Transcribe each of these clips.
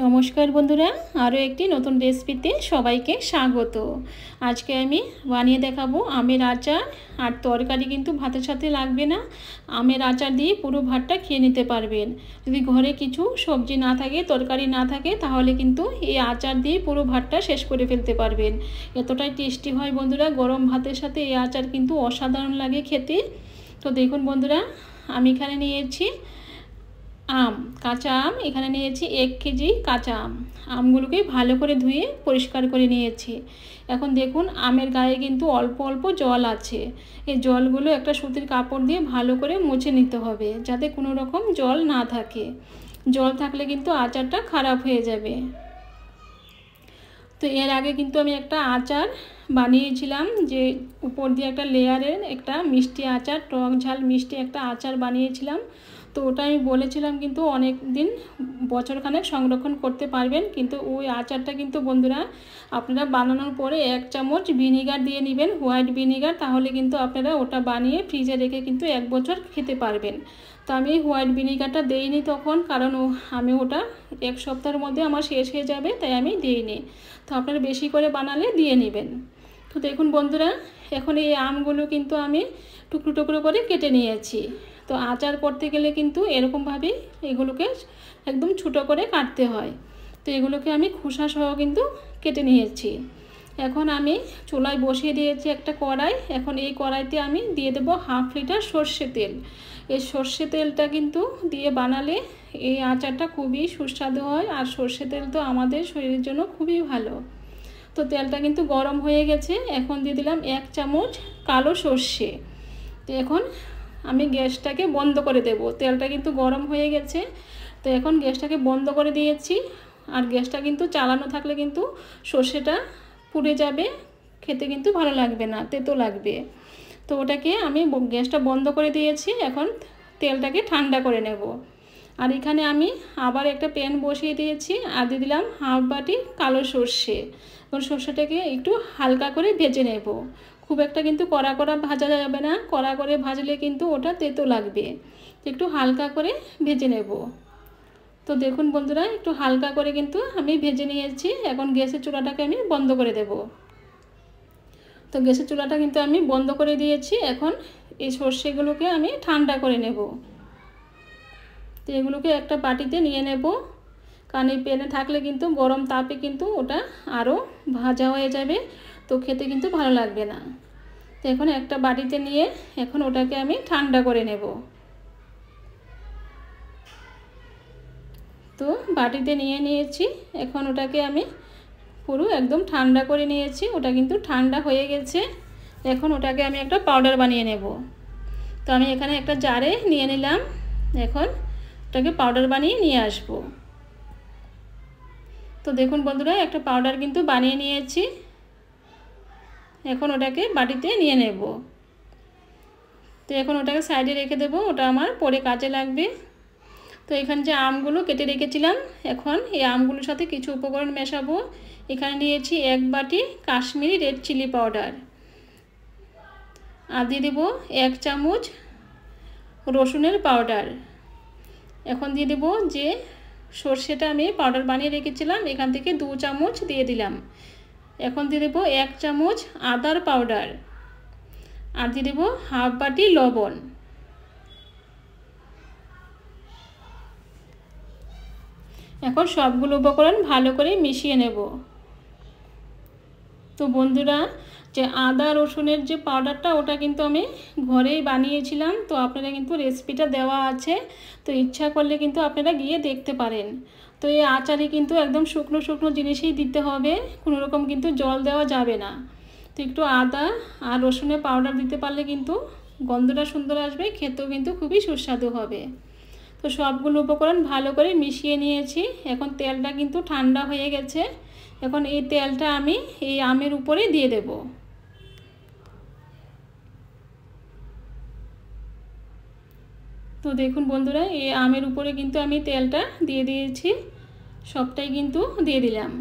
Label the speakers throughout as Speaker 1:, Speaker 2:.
Speaker 1: নমস্কার বন্ধুরা, আরও একটি নতুন রেসিপিতে সবাইকে স্বাগত। আজকে আমি বানিয়ে দেখাবো আমের আচার। আর তরকারি কিন্তু ভাতের সাথে লাগবে না, আমের আচার দিয়ে পুরো ভাতটা খেয়ে নিতে পারবেন। যদি ঘরে কিছু সবজি না থাকে, তরকারি না থাকে, তাহলে কিন্তু এই আচার দিয়ে পুরো ভাতটা শেষ করে ফেলতে পারবেন। এতটাই টেস্টি হয় বন্ধুরা, গরম ভাতের সাথে এই আচার কিন্তু অসাধারণ লাগে খেতে। তো দেখুন বন্ধুরা, আমি এখানে নিয়েছি আম, কাঁচা আম। এখানে নিয়েছি 1 কেজি কাঁচা আম। আমগুলোকে ভালো করে ধুয়ে পরিষ্কার করে নিয়েছি। এখন দেখুন আমের গায়ে কিন্তু অল্প অল্প জল আছে। এই জলগুলো একটা সুতির কাপড় দিয়ে ভালো করে মুছে নিতে হবে, যাতে কোনো রকম জল না থাকে। জল থাকলে কিন্তু আচারটা খারাপ হয়ে যাবে। তো এর আগে কিন্তু আমি একটা আচার বানিয়েছিলাম, যে উপর দিয়ে একটা লেয়ারের একটা মিষ্টি আচার, টক ঝাল মিষ্টি একটা আচার বানিয়েছিলাম। তো ওটা আমি বলেছিলাম কিন্তু অনেক দিন, বছরখানেক সংরক্ষণ করতে পারবেন। কিন্তু ওই আচারটা কিন্তু বন্ধুরা আপনারা বানানোর পরে 1 চামচ ভিনিগার দিয়ে নেবেন, হোয়াইট ভিনিগার। তাহলে কিন্তু আপনারা ওটা বানিয়ে ফ্রিজে রেখে কিন্তু 1 বছর খেতে পারবেন। তো আমি হোয়াইট ভিনিগারটা দিইনি তখন, কারণ আমি ওটা 1 সপ্তাহের মধ্যে আমার শেষ হয়ে যাবে, তাই আমি দিইনি। তো আপনারা বেশি করে বানালে দিয়ে নেবেন। তো দেখুন বন্ধুরা, এখন এই আমগুলো কিন্তু আমি টুকরো টুকরো করে কেটে নিয়েছি। তো আচার করতে গেলে কিন্তু এরকমভাবেই এগুলোকে একদম ছোটো করে কাটতে হয়। তো এগুলোকে আমি খোসা সহ কিন্তু কেটে নিয়েছি। এখন আমি চুলায় বসিয়ে দিয়েছি একটা কড়াই। এখন এই কড়াইতে আমি দিয়ে দেবো 1/2 লিটার সর্ষে তেল। এই সর্ষে তেলটা কিন্তু দিয়ে বানালে এই আচারটা খুবই সুস্বাদু হয়। আর সর্ষে তেল তো আমাদের শরীরের জন্য খুবই ভালো। তো তেলটা কিন্তু গরম হয়ে গেছে। এখন দিয়ে দিলাম 1 চামচ কালো সর্ষে। তো এখন আমি গ্যাসটাকে বন্ধ করে দেব। তেলটা কিন্তু গরম হয়ে গেছে। তো এখন গ্যাসটাকে বন্ধ করে দিয়েছি। আর গ্যাসটা কিন্তু চালানো থাকলে কিন্তু সর্ষেটা পুড়ে যাবে, খেতে কিন্তু ভালো লাগবে না, তেতো লাগবে। তো ওটাকে আমি গ্যাসটা বন্ধ করে দিয়েছি। এখন তেলটাকে ঠান্ডা করে নেব। আর এখানে আমি আবার একটা প্যান বসিয়ে দিয়েছি আর দিয়ে দিলাম 1/2 বাটি কালো সর্ষে। এবং সর্ষেটাকে একটু হালকা করে ভেজে নেব। খুব একটা কিন্তু কড়া কড়া ভাজা যাবে না, কড়া করে ভাজলে কিন্তু ওটা তেতো লাগবে। একটু হালকা করে ভেজে নেব। তো দেখুন বন্ধুরা, একটু হালকা করে কিন্তু আমি ভেজে নিয়েছি। এখন গ্যাসের চুলাটাকে আমি বন্ধ করে দেব। তো গ্যাসের চুলাটা কিন্তু আমি বন্ধ করে দিয়েছি। এখন এই সর্ষেগুলোকে আমি ঠান্ডা করে নেব। তো এগুলোকে একটা বাটিতে নিয়ে নেব, কারণ এই প্যানে থাকলে কিন্তু গরম তাপে কিন্তু ওটা আরও ভাজা হয়ে যাবে, তো খেতে কিন্তু ভালো লাগবে না। তো এখন একটা বাটিতে নিয়ে এখন ওটাকে আমি ঠান্ডা করে নেব। তো বাটিতে নিয়ে নিয়েছি। এখন ওটাকে আমি পুরো একদম ঠান্ডা করে নিয়েছি। ওটা কিন্তু ঠান্ডা হয়ে গেছে। এখন ওটাকে আমি একটা পাউডার বানিয়ে নেব। তো আমি এখানে একটা জারে নিয়ে নিলাম। এখন ওটাকে পাউডার বানিয়ে নিয়ে আসব। তো দেখুন বন্ধুরা, একটা পাউডার কিন্তু বানিয়ে নিয়েছি। এখন ওটাকে বাটিতে নিয়ে নেব। তো এখন ওটাকে সাইডে রেখে দেব, ওটা আমার পরে কাজে লাগবে। তো এখানে যে আমগুলো কেটে রেখেছিলাম, এখন এই আমগুলোর সাথে কিছু উপকরণ মেশাবো। এখানে নিয়েছি 1 বাটি কাশ্মীরি রেড চিলি পাউডার। আর দিয়ে দেবো 1 চামচ রসুনের পাউডার। এখন দিয়ে দেবো যে সর্ষেটা আমি পাউডার বানিয়ে রেখেছিলাম, এখান থেকে 2 চামচ দিয়ে দিলাম। এখন দিয়ে দেবো 1 চামচ আদার পাউডার। আর দিয়ে দেবো 1/2 বাটি লবণ। এখন সবগুলো উপকরণ ভালো করে মিশিয়ে নেব। তো বন্ধুরা, যে আদা রসুনের যে পাউডারটা, ওটা কিন্তু আমি ঘরেই বানিয়েছিলাম। তো আপনারা কিন্তু রেসিপিটা দেওয়া আছে, তো ইচ্ছা করলে কিন্তু আপনারা গিয়ে দেখতে পারেন। তো এই আচারে কিন্তু একদম শুকনো শুকনো জিনিসই দিতে হবে, কোনো রকম কিন্তু জল দেওয়া যাবে না। তো একটু আদা আর রসুনের পাউডার দিতে পারলে কিন্তু গন্ধটা সুন্দর আসবে, খেতেও কিন্তু খুবই সুস্বাদু হবে। তো সবগুলো উপকরণ ভালো করে মিশিয়ে নিয়েছি। এখন তেলটা কিন্তু ঠান্ডা হয়ে গেছে। এখন এই তেলটা আমি এই আমের উপরে দিয়ে দেব। তো দেখুন বন্ধুরা, এই আমের উপরে কিন্তু আমি তেলটা দিয়ে দিয়েছি, সবটাই কিন্তু দিয়ে দিলাম।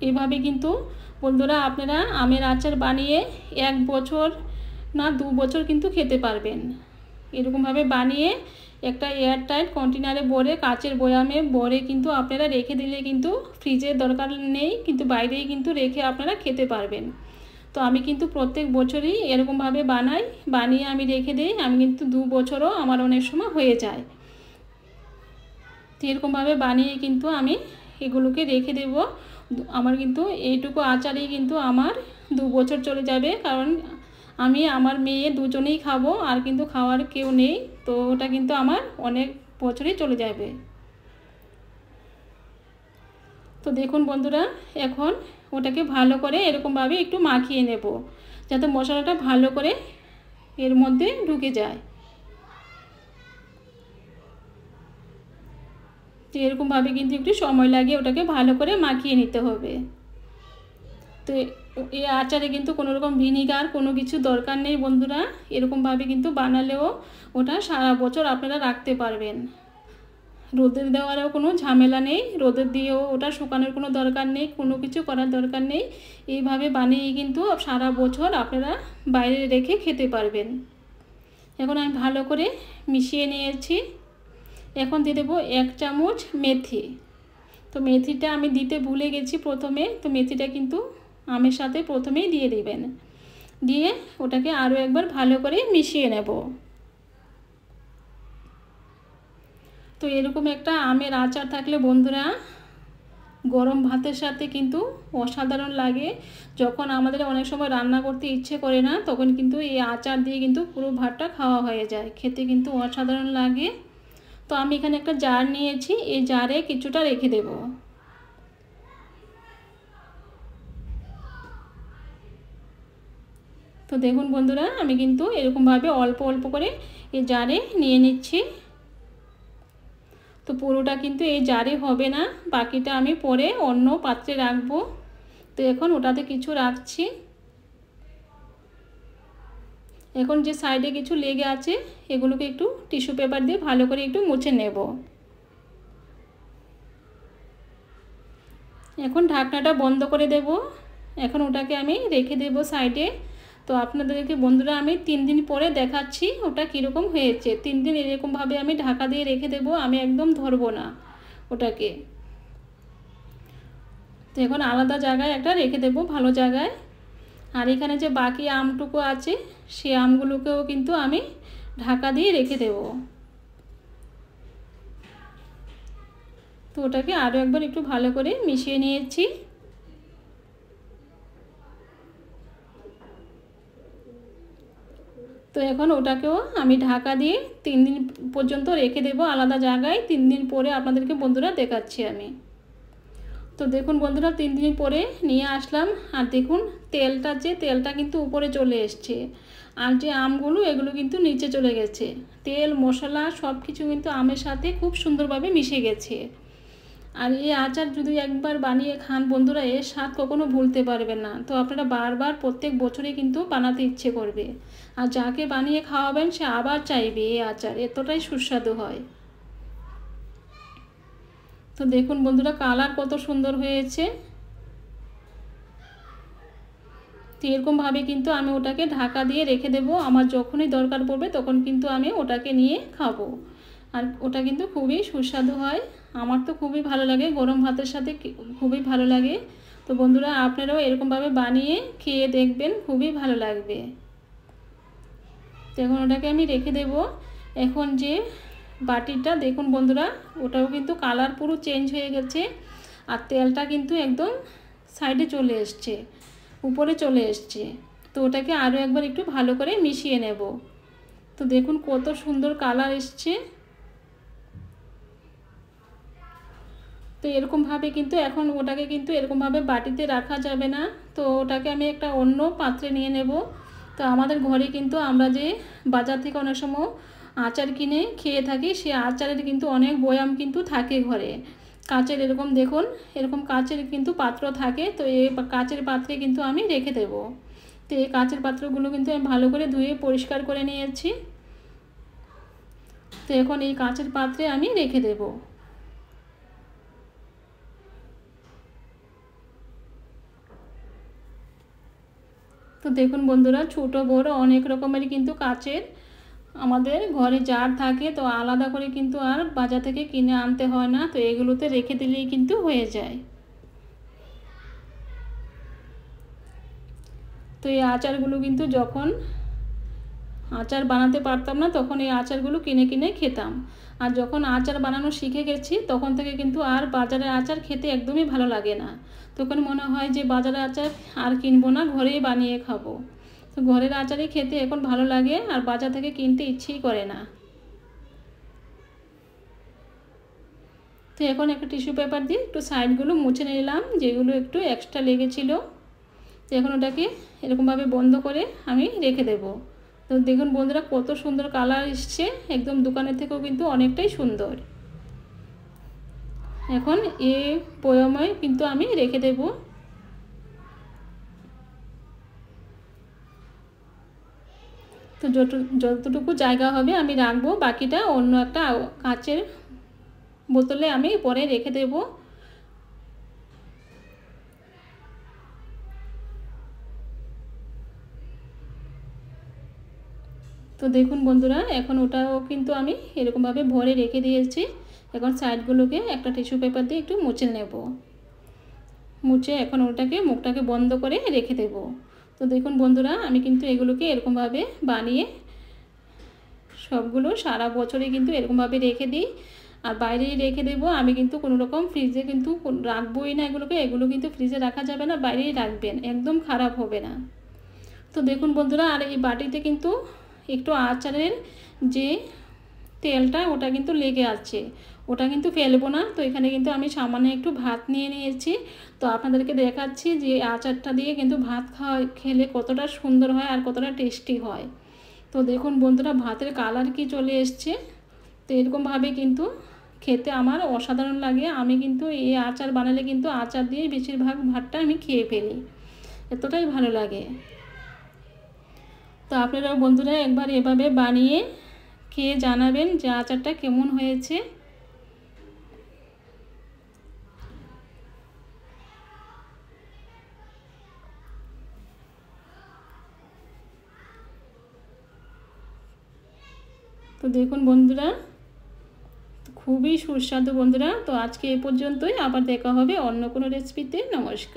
Speaker 1: এভাবে কিন্তু বন্ধুরা আপনারা আমের আচার বানিয়ে 1 বছর না 2 বছর কিন্তু খেতে পারবেন। এরকমভাবে বানিয়ে একটা এয়ারটাইট কন্টেনারে ভরে, কাচের বয়ামে ভরে কিন্তু আপনারা রেখে দিলে কিন্তু ফ্রিজের দরকার নেই, কিন্তু বাইরেই কিন্তু রেখে আপনারা খেতে পারবেন। তো আমি কিন্তু প্রত্যেক বছরই এরকমভাবে বানাই, বানিয়ে আমি রেখে দিই। আমি কিন্তু 2 বছরও আমার অনেক সময় হয়ে যায়। তো এরকমভাবে বানিয়ে কিন্তু আমি এগুলোকে রেখে দেব। আমার কিন্তু এইটুকু আচারেই কিন্তু আমার 2 বছর চলে যাবে, কারণ আমি আমার মেয়ে দুজনেই খাবো, আর কিন্তু খাওয়ার কেউ নেই। তো ওটা কিন্তু আমার অনেক বছরই চলে যাবে। তো দেখুন বন্ধুরা, এখন ওটাকে ভালো করে এরকমভাবে একটু মাখিয়ে নেব, যাতে মশলাটা ভালো করে এর মধ্যে ঢুকে যায়। তো এরকমভাবে কিন্তু একটু সময় লাগে ওটাকে ভালো করে মাখিয়ে নিতে হবে। তো এই আচারে কিন্তু কোনো রকম ভিনিগার কোনো কিছু দরকার নেই বন্ধুরা। এরকমভাবে কিন্তু বানালেও ওটা সারা বছর আপনারা রাখতে পারবেন। রোদে দেওয়ারও কোনো ঝামেলা নেই, রোদে দিয়েও ওটা শুকানোর কোনো দরকার নেই, কোনো কিছু করার দরকার নেই। এইভাবে বানিয়ে কিন্তু সারা বছর আপনারা বাইরে রেখে খেতে পারবেন। এখন আমি ভালো করে মিশিয়ে নিয়েছি। এখন দিয়ে দেবো 1 চামচ মেথি। তো মেথিটা আমি দিতে ভুলে গেছি প্রথমে, তো মেথিটা কিন্তু আমের সাথে প্রথমেই দিয়ে দিবেন। দিয়ে ওটাকে আরও একবার ভালো করে মিশিয়ে নেব। তো এরকম একটা আমের আচার থাকলে বন্ধুরা গরম ভাতের সাথে কিন্তু অসাধারণ লাগে। যখন আমাদের অনেক সময় রান্না করতে ইচ্ছে করে না, তখন কিন্তু এই আচার দিয়ে কিন্তু পুরো ভাতটা খাওয়া হয়ে যায়, খেতে কিন্তু অসাধারণ লাগে। তো আমি এখানে একটা জার নিয়েছি, এই জারে কিছুটা রেখে দেব। তো দেখুন বন্ধুরা, আমি কিন্তু এরকমভাবে অল্প অল্প করে এই জারে নিয়ে নিচ্ছি। তো পুরোটা কিন্তু এই জারে হবে না, বাকিটা আমি পরে অন্য পাত্রে রাখবো। তো এখন ওটাতে কিছু রাখছি। এখন যে সাইডে কিছু লেগে আছে এগুলোকে একটু টিস্যু পেপার দিয়ে ভালো করে একটু মুছে নেব। এখন ঢাকনাটা বন্ধ করে দেব। এখন ওটাকে আমি রেখে দেব সাইডে। তো আপনাদেরকে বন্ধুরা আমি 3 দিন পরে দেখাচ্ছি ওটা কীরকম হয়েছে। 3 দিন এরকমভাবে আমি ঢাকা দিয়ে রেখে দেব, আমি একদম ধরবো না ওটাকে। তো এখন আলাদা জায়গায় একটা রেখে দেব, ভালো জায়গায়। আর এখানে যে বাকি আমটুকু আছে সেই আমগুলোকেও কিন্তু আমি ঢাকা দিয়ে রেখে দেব। তো ওটাকে আরও একবার একটু ভালো করে মিশিয়ে নিয়েছি। তো এখন ওটাকেও আমি ঢাকা দিয়ে 3 দিন পর্যন্ত রেখে দেব আলাদা জায়গায়। 3 দিন পরে আপনাদেরকে বন্ধুরা দেখাচ্ছি আমি। তো দেখুন বন্ধুরা, 3 দিন পরে নিয়ে আসলাম, আর দেখুন তেলটা কিন্তু উপরে চলে এসছে, আর যে আমগুলো এগুলো কিন্তু নিচে চলে গেছে। তেল মশলা সব কিছু কিন্তু আমের সাথে খুব সুন্দরভাবে মিশে গেছে। আর এই আচার যদি একবার বানিয়ে খান বন্ধুরা, এর স্বাদ কখনো ভুলতে পারবেন না। তো আপনারা বারবার প্রত্যেক বছরে কিন্তু বানাতে ইচ্ছে করবে, আর যাকে বানিয়ে খাওয়াবেন সে আবার চাইবে এই আচার, এতটাই সুস্বাদু হয়। তো দেখুন বন্ধুরা, কালার কত সুন্দর হয়েছে। তো এরকমভাবে কিন্তু আমি ওটাকে ঢাকা দিয়ে রেখে দেব। আমার যখনই দরকার পড়বে তখন কিন্তু আমি ওটাকে নিয়ে খাবো। আর ওটা কিন্তু খুবই সুস্বাদু হয়, আমার তো খুবই ভালো লাগে, গরম ভাতের সাথে খুবই ভালো লাগে। তো বন্ধুরা আপনারাও এরকমভাবে বানিয়ে খেয়ে দেখবেন, খুবই ভালো লাগবে। তো এখন ওটাকে আমি রেখে দেব। এখন যে বাটিটা দেখুন বন্ধুরা, ওটাও কিন্তু কালার পুরো চেঞ্জ হয়ে গেছে, আর তেলটা কিন্তু একদম সাইডে চলে এসছে, উপরে চলে এসছে। তো ওটাকে আরও একবার একটু ভালো করে মিশিয়ে নেব। তো দেখুন কত সুন্দর কালার এসছে। তো এরকমভাবে কিন্তু এখন ওটাকে কিন্তু এরকমভাবে বাটিতে রাখা যাবে না, তো ওটাকে আমি একটা অন্য পাত্রে নিয়ে নেব। তো আমাদের ঘরে কিন্তু আমরা যে বাজার থেকে অনেক সময় আচার কিনে খেয়ে থাকি, সেই আচারের কিন্তু অনেক বয়াম কিন্তু থাকে ঘরে, কাচের এরকম দেখুন এরকম কাচের কিন্তু পাত্র থাকে। তো এই কাচের পাত্রে কিন্তু আমি রেখে দেব। তো এই কাচের পাত্রগুলো কিন্তু আমি ভালো করে ধুয়ে পরিষ্কার করে নিয়েছি। তো এখন এই কাচের পাত্রে আমি রেখে দেব। তো দেখুন বন্ধুরা, ছোটো বড় অনেক রকমের কিন্তু কাচের আমাদের ঘরে জার থাকে, তো আলাদা করে কিন্তু আর বাজার থেকে কিনে আনতে হয় না, তো এগুলোতে রেখে দিলেই কিন্তু হয়ে যায়। তো এই আচারগুলো কিন্তু যখন আচার বানাতে পারতাম না তখন এই আচারগুলো কিনে কিনে খেতাম, আর যখন আচার বানানো শিখে গেছি তখন থেকে কিন্তু আর বাজারের আচার খেতে একদমই ভালো লাগে না। তখন মনে হয় যে বাজারের আচার আর কিনবো না, ঘরেই বানিয়ে খাবো। তো ঘরের আচারই খেতে এখন ভালো লাগে, আর বাজার থেকে কিনতে ইচ্ছেই করে না। তো এখন একটা টিস্যু পেপার দিয়ে একটু সাইডগুলো মুছে নিলাম, যেগুলো একটু এক্সট্রা লেগেছিলো। তো এখন ওটাকে এরকমভাবে বন্ধ করে আমি রেখে দেব। তো দেখুন বন্ধুরা কত সুন্দর কালার এসছে, একদম দোকানের থেকেও কিন্তু অনেকটাই সুন্দর। এখন এই বয়ামে কিন্তু আমি রেখে দেব। তো যতটুকু জায়গা হবে আমি রাখবো, বাকিটা অন্য একটা কাচের বোতলে আমি পরে রেখে দেব। তো দেখুন বন্ধুরা এখন ওটাও কিন্তু আমি এরকমভাবে ভরে রেখে দিয়েছি। এখন সাইডগুলোকে একটা টিস্যু পেপার দিয়ে একটু মুছে নেব। মুছে এখন ওটাকে মুখটাকে বন্ধ করে রেখে দেব। তো দেখুন বন্ধুরা আমি কিন্তু এগুলোকে এরকমভাবে বানিয়ে সবগুলো সারা বছরে কিন্তু এরকমভাবে রেখে দিই, আর বাইরেই রেখে দেবো। আমি কিন্তু কোনো রকম ফ্রিজে কিন্তু রাখবোই না এগুলোকে, এগুলো কিন্তু ফ্রিজে রাখা যাবে না, বাইরেই রাখবেন, একদম খারাপ হবে না। তো দেখুন বন্ধুরা আর এই বাটিতে কিন্তু একটু আচারের যে তেলটা ওটা কিন্তু লেগে আছে, ওটা কিন্তু ফেলবো না। তো এখানে কিন্তু আমি সামান্য একটু ভাত নিয়ে নিয়েছি। তো আপনাদেরকে দেখাচ্ছি যে আচারটা দিয়ে কিন্তু ভাত খেলে কতটা সুন্দর হয় আর কতটা টেস্টি হয়। তো দেখুন বন্ধুরা ভাতের কালার কি চলে এসছে। তো এরকমভাবে কিন্তু খেতে আমার অসাধারণ লাগে। আমি কিন্তু এই আচার বানালে কিন্তু আচার দিয়ে বেশিরভাগ ভাতটা আমি খেয়ে ফেলি, এতটাই ভালো লাগে। তো আপনারাও বন্ধুরা একবার এভাবে বানিয়ে খেয়ে জানাবেন যে আচারটা কেমন হয়েছে। তো দেখুন বন্ধুরা খুবই সুস্বাদু বন্ধুরা। তো আজকে এ পর্যন্তই, আবার দেখা হবে অন্য কোনো রেসিপিতে। নমস্কার।